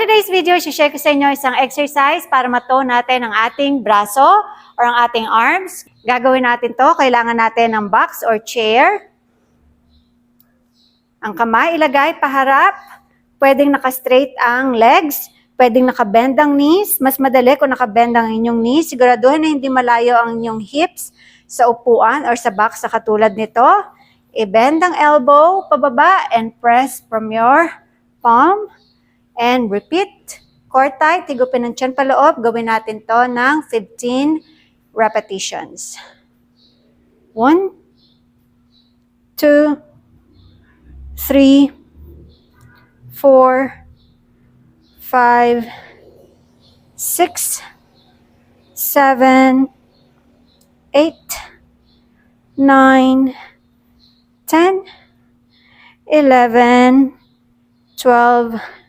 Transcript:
today's video, share ko sa inyo isang exercise para matone natin ang ating braso or ang ating arms. Gagawin natin to, kailangan natin ng box or chair. Ang kamay ilagay paharap, pwedeng naka-straight ang legs, pwedeng naka-bend ang knees. Mas madali kung naka-bend ang inyong knees. Siguraduhin na hindi malayo ang inyong hips sa upuan or sa box sa katulad nito. I-bend ang elbow pababa and press from your palm. And repeat. Core tight, higupin ang tiyan paloob. Gawin natin to ng 15 repetitions. 1, 2, 3, 4, 5, 6, 7, 8, 9, 10, 11, 12,